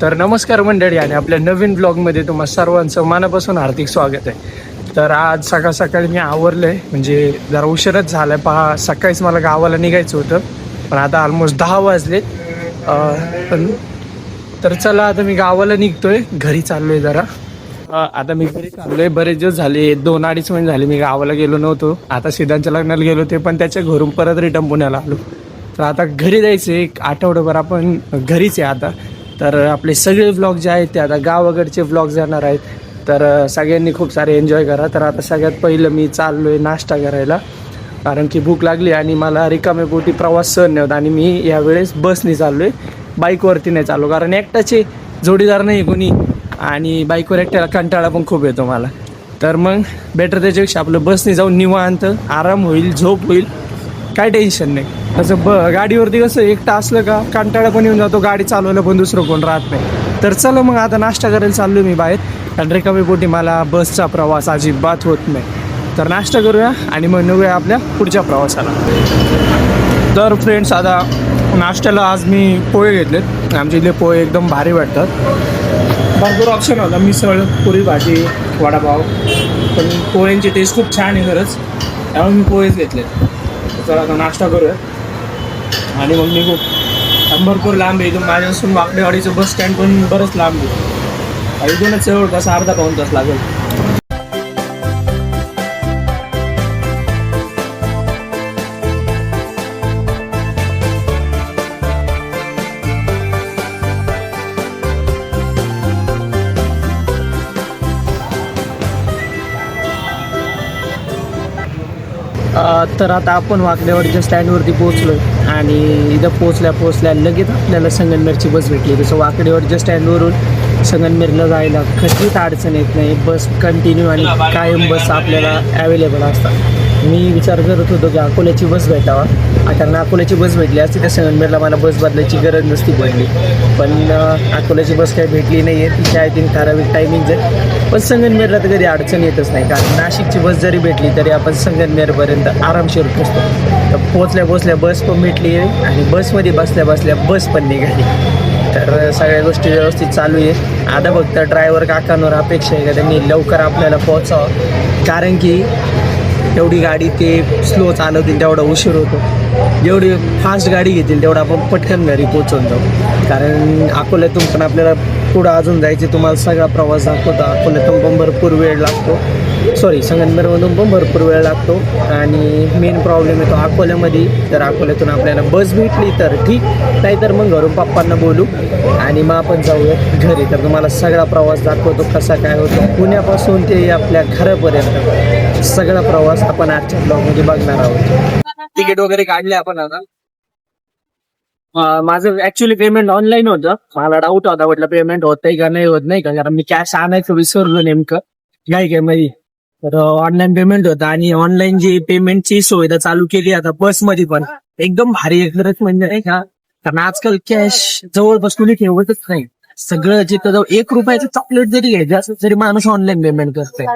तर नमस्कार मंडळी आणि आपल्या नवीन ब्लॉगमध्ये तुम्हा सर्वांचं मनापासून हार्दिक स्वागत आहे. तर आज सकाळ सकाळी मी आवरलं आहे, म्हणजे जरा उशीरच झाला आहे. पहा, सकाळीच मला गावाला निघायचं होतं, पण आता ऑलमोस्ट 10 वाजलेत. पण तर चला, आता मी गावाला निघतोय, घरी चाललो आहे जरा. आता मी घरी चाललो आहे. बरेच दिवस झाले, 2-2.5 महिने झाले मी गावाला गेलो नव्हतो. आता सिद्धांच्या लग्नाला गेलो ते पण त्याच्या घरून परत रिटर्न पुण्याला आलो. तर आता घरी जायचं, एक आठवड्याभर आपण घरीच आहे आता. तर आपले सगळे व्लॉग जे आहेत ते आता गावाकडचे व्लॉग जाणार आहेत. तर सगळ्यांनी खूप सारे एन्जॉय करा. तर आता सगळ्यात पहिलं मी चाललो आहे नाश्ता करायला, कारण की भूक लागली आणि मला रिकामे पोटी प्रवास सहन नाही होत. आणि मी यावेळेस बसने चाललो आहे, बाईकवरती नाही चाललो, कारण एकटाचे जोडीदार नाही कोणी, आणि बाईकवर एकट्याला कंटाळा पण खूप येतो मला. तर मग बेटर त्याच्यापेक्षा आपलं बसने जाऊन निवांत आराम होईल, झोप होईल, काय टेन्शन नाही. तसं गाडीवरती कसं एकटा असलं का कंटाळा पण येऊन जातो, गाडी चालवायला पण दुसरं कोण राहत नाही. तर चला मग आता नाश्ता करायला चाललो मी बाहेर, कारण रिकामी पोटी मला बसचा प्रवास अजिबात होत नाही. तर नाश्ता करूया आणि मग निघूया आपल्या पुढच्या प्रवासाला. तर फ्रेंड्स, आता नाश्त्याला आज मी पोहे घेतलेत. आमच्या इथले पोहे एकदम भारी वाटतात. भरपूर ऑप्शन होता, मिसळ, पुरी भाजी, वडापाव, पण पोह्यांची टेस्ट खूप छान आहे खरंच, त्यामुळे मी पोहेच घेतलेत. तर आता नाश्ता करूया आणि मग निघू. भरपूर लांब आहे इथून, माझ्यापासून वाकडेवाडीचं बस स्टँड पण बरंच लांब आहे. इथूनच जवळपास अर्धा-पाऊण तास लागेल. तर आता आपण वाकडेवाडीच्या स्टँडवरती पोहोचलो आणि इथं पोहोचल्या लगेच आपल्याला संगमनेरची बस भेटली. जसं वाकडेवाडीच्या स्टँडवरून संगमनेरला जायला कधीच अडचण येत नाही. बस कंटिन्यू आणि कायम बस आपल्याला अवेलेबल असतात. मी विचार करत होतो की अकोल्याची बस भेटावा, कारण अकोल्याची बस भेटली असती तर संगमनेरला मला बस बदलायची गरज नसती पडली. पण अकोल्याची बस काही भेटली नाही आहे, तिची आय थिंक ठराविक टायमिंग आहे. पण संगमनेरला तर कधी अडचण येतच नाही, कारण नाशिकची बस जरी भेटली तरी आपण संगमनेरपर्यंत आरामशीर पोचतो. तर पोचल्या बस पण भेटली आहे आणि बसमध्ये बसल्या बस पण निघाली. तर सगळ्या गोष्टी व्यवस्थित चालू आहे. आता फक्त ड्रायव्हर काकांवर अपेक्षा आहे का त्यांनी लवकर आपल्याला पोहोचावं, कारण की तेवढी गाडी ते स्लो चालवतील तेवढा उशीर होतो. जेवढी फास्ट गाडी घेतील तेवढा आपण पटकन घरी पोचून जाऊ. कारण अकोल्यातून पण आपल्याला पुढं अजून जायचे, तुम्हाला सगळा प्रवास दाखवतो. अकोल्यातून पण भरपूर वेळ लागतो, संगमनेरमधून पण भरपूर वेळ लागतो. आणि मेन प्रॉब्लेम येतो अकोल्यामध्ये. तर अकोल्यातून आपल्याला बस भेटली तर ठीक, नाहीतर मग घरून पप्पांना बोलू आणि मग आपण जाऊया घरी. तर तुम्हाला सगळा प्रवास दाखवतो कसा काय होतो, पुण्यापासून ते आपल्या घरापर्यंत सगळा प्रवास आपण आजच्या ब्लॉगमध्ये बघणार आहोत. तिकीट वगैरे काढले आपण आता. माझं ऍक्च्युली पेमेंट ऑनलाईन होतं. मला डाऊट होता, म्हटलं पेमेंट होतंय का नाही होत नाही का, कारण मी कॅश आणायचं विसरलो नेमकं काय मध्ये. तर ऑनलाईन पेमेंट होतं आणि ऑनलाईन जी पेमेंटची सुविधा चालू केली आता बसमध्ये पण एकदम भारी आहे म्हणजे नाही का. कारण आजकाल कॅश जवळपास कुणी ठेवतच नाही. सगळं जिथं जाऊ 1 रुपयाचं चॉकलेट जरी घ्यायचं असं तरी माणूस ऑनलाईन पेमेंट करतोय.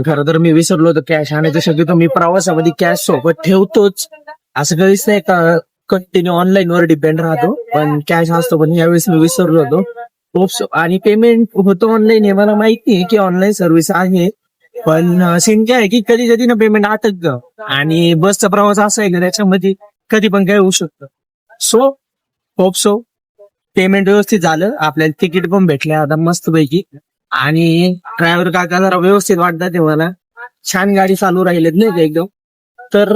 खरं तर मी विसरलो होतो कॅश आणायचं. शक्यतो मी प्रवासामध्ये कॅश सोबत ठेवतोच, असं कधीच नाही का कंटिन्यू ऑनलाईन वर डिपेंड राहतो, पण कॅश असतो. पण यावेळेस मी विसरलो होतो. आणि पेमेंट होतो ऑनलाईन हे मला माहिती आहे की ऑनलाईन सर्व्हिस आहे, पण सीन काय आहे की कधी कधी ना पेमेंट अटकतं. आणि बसचा प्रवास असा आहे का त्याच्यामध्ये कधी पण काय होऊ शकतं. सो पेमेंट व्यवस्थित झालं, आपल्याला तिकीट पण भेटलं आता मस्तपैकी. आणि ड्रायव्हर काका जरा व्यवस्थित वाटतात ते मला, छान गाडी चालू राहिलेत नाही का एकदम. तर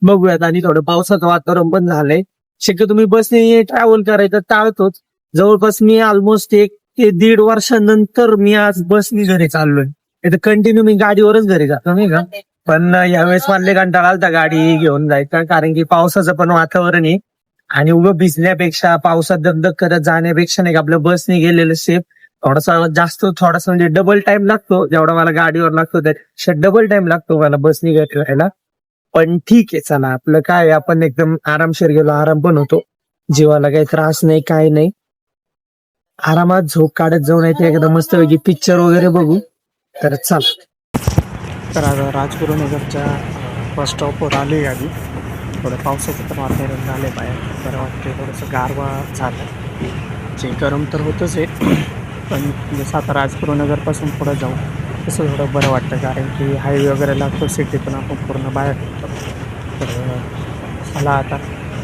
बघूयात. आणि थोडं पावसाचं वातावरण पण झालंय. शक्यतो तुम्ही बसने ट्रॅव्हल करायचं टाळतोच. जवळपास मी ऑलमोस्ट 1 ते 1.5 वर्षानंतर मी आज बसने घरी चाललोय. तर कंटिन्यू मी गाडीवरच घरी जातो नाही का. पण यावेळेस मला कंटाळा आलता गाडी घेऊन जायचा, कारण की पावसाचं पण वातावरण आहे आणि उभं भिजण्यापेक्षा पावसात दगदग करत जाण्यापेक्षा नाही का आपल्या बसने गेलेलं सेफ. थोडासा म्हणजे डबल टाइम लागतो जेवढा मला गाडीवर लागतो, त्यापेक्षा डबल टाइम लागतो मला बसने घरी राहायला. पण ठीक आहे, चला आपलं काय, आपण एकदम आरामशीर गेलो, आराम पण होतो, जीवाला काही त्रास नाही काय नाही, आरामात झोप काढत जाऊन येते एकदम मस्तपैकी पिक्चर वगैरे बघू. तर चला. तर आता राजगुरुनगरच्या बस स्टॉपवर आली गाडी. थोडं पावसाचं पण वातावरण झालं बाहेर, बरं वाटते, थोडंसं गारवा झालं. जे गरम तर होतच आहे पण जसं आता राजपुरनगरपासून पुढं जाऊ तसं थोडं बरं वाटतं कारण की हायवे वगैरे लागतो सिटीतून आपण पूर्ण बाहेर निघतो. तर मला आता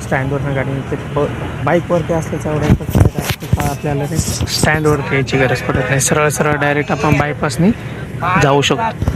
स्टँडवरनं गाडी निघते. बाईकवरती असल्याचा एवढा फायदा असतो का आपल्याला ते स्टँडवरती यायची गरज पडत नाही. सरळ सरळ डायरेक्ट आपण बायपासनी जाऊ शकतो.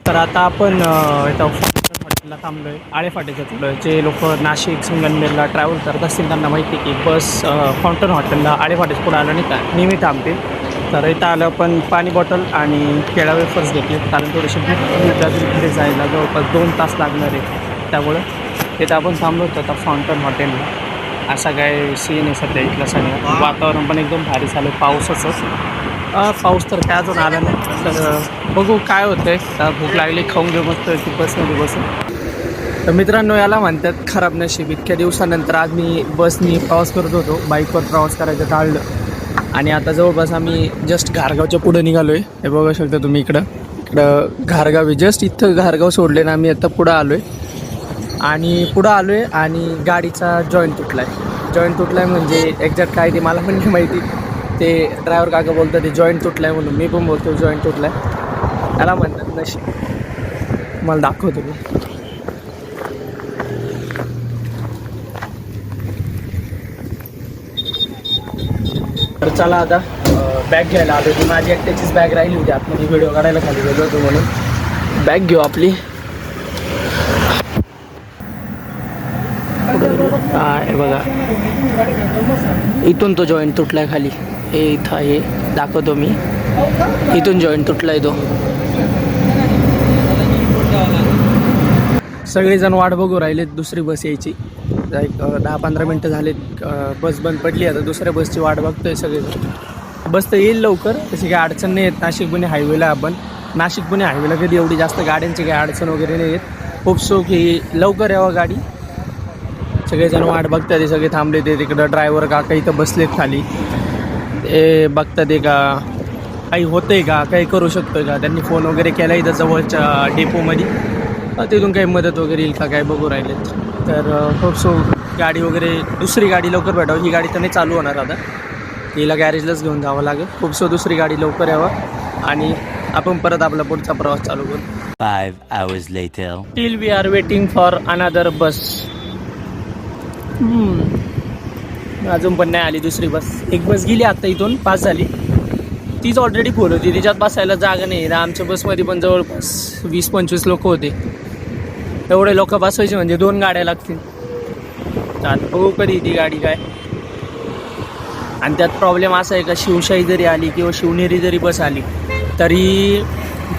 तर आता आपण इथं हॉटेलला थांबलो आहे. आळेफाट्याच्या पुढं जे लोक नाशिक संगमनेरला ट्रॅव्हल करत असतील त्यांना माहिती आहे की बस फाउंटन हॉटेलला आळेफाट्याच्या पुढं आलं नाही का नेहमी थांबते. तर इथं आलं पण पाणी बॉटल आणि केळा वेफर्स घेतले कारण थोडेसे पुढे जायला जवळपास 2 तास लागणार आहे. त्यामुळं इथं आपण थांबलो होतो आता फाउंटन हॉटेलला. असा काय सीन आहे सध्या इथलं सगळं. वातावरण पण एकदम भारी झालं पावसाचंच. पाऊस तर काय अजून आला नाही. तर बघू काय होतं आहे. भूक लागली खाऊन घेऊ मस्त की बसमध्ये बसून. तर मित्रांनो याला म्हणतात खराब नशीब. इतक्या दिवसानंतर आज मी बसनी प्रवास करत होतो. बाईकवर प्रवास करायचं टाळलं आणि आता जवळपास आम्ही जस्ट घारगावच्या पुढं निघालो आहे. हे बघू शकता तुम्ही इकडं घारगाव जस्ट इथं घारगाव सोडले ना आम्ही आता पुढं आलो आहे आणि पुढं आलो आहे आणि गाडीचा जॉईंट तुटला आहे. जॉईंट तुटला आहे म्हणजे एक्झॅक्ट काय ते मला पण नाही माहिती. ते ड्रायव्हर काका बोलतात ते जॉईंट तुटला आहे म्हणून मी पण बोलतो जॉईंट तुटला आहे. त्याला म्हणतात नशीब. मला दाखवतो मी. तर चला आता बॅग घ्यायला आलो होती. माझी एकट्याचीच बॅग राहिली होती आतमध्ये व्हिडिओ काढायला खाली गेलो होतो म्हणून बॅग घेऊ आपली. हे बघा इथून तो जॉईंट तुटलाय खाली. हे इथं आहे दाखवतो मी. इथून जॉईंट तुटलाय तो. सगळेजण वाट बघू राहिलेत दुसरी बस यायची. एक 10-15 मिनटं झालेत. बस बंद पडली आता दुसऱ्या बसची वाट बघतोय सगळेजण. बस तर येईल लवकर तशी काही अडचण नाही येत. नाशिक पुणे हायवेला आपण नाशिक पुणे हायवेला कधी एवढी जास्त गाड्यांची काही अडचण वगैरे नाही येत. खूप सो की लवकर यावं गाडी. सगळेजण वाट बघतात. ते सगळे थांबले ते तिकडं ड्रायव्हर काका इथं बसलेत खाली. ते बघतात आहे का काही होतं आहे का काही करू शकतो का. त्यांनी फोन वगैरे केला इथं जवळच्या डेपोमध्ये. तिथून काही मदत वगैरे येईल का काय बघू राहिलेत. तर खूप सो गाडी वगैरे दुसरी गाडी लवकर भेटावं. ही गाडी तर नाही चालू होणार आता. हिला गॅरेजलाच घेऊन जावं लागेल. खूप सो दुसरी गाडी लवकर यावं आणि आपण परत आपला पुढचा प्रवास चालू करू. 5 hours later. Till we are waiting for another bus. अजून पण नाही आली दुसरी बस. एक बस गेली आत्ता इथून पास झाली. तीच ऑलरेडी फुल होती. तिच्यात बसायला जागा नाही. आमच्या बसमध्ये पण जवळपास 20-25 लोक होते. एवढे लोक बसवायचे म्हणजे 2 गाड्या लागतील. आता बघू कधी ती गाडी काय. आणि त्यात प्रॉब्लेम असा आहे का शिवशाही जरी आली किंवा शिवनेरी जरी बस आली तरी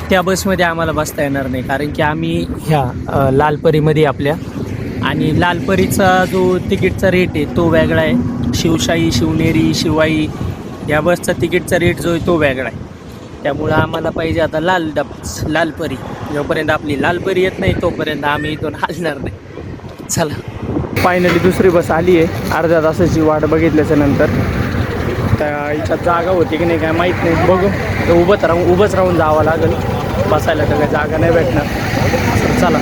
त्या बसमध्ये आम्हाला बसता येणार नाही कारण की आम्ही ह्या लालपरीमध्ये आपल्या आणि लालपरीचा जो तिकीटचा रेट आहे तो वेगळा आहे. शिवशाही शिवनेरी शिवाई या बसचा तिकीटचा रेट जो आहे तो वेगळा आहे. त्यामुळं आम्हाला पाहिजे आता लालपरी. जोपर्यंत आपली लालपरी येत नाही तोपर्यंत आम्ही इथून हलणार नाही. चला फायनली दुसरी बस आली आहे. अर्ध्या तासाची वाट बघितल्याच्या नंतर. त्या याच्यात जागा होती की नाही काय माहीत नाही. बघू तर उभंच राहून जावं लागेल. बसायला तर काही जागा नाही भेटणार. चला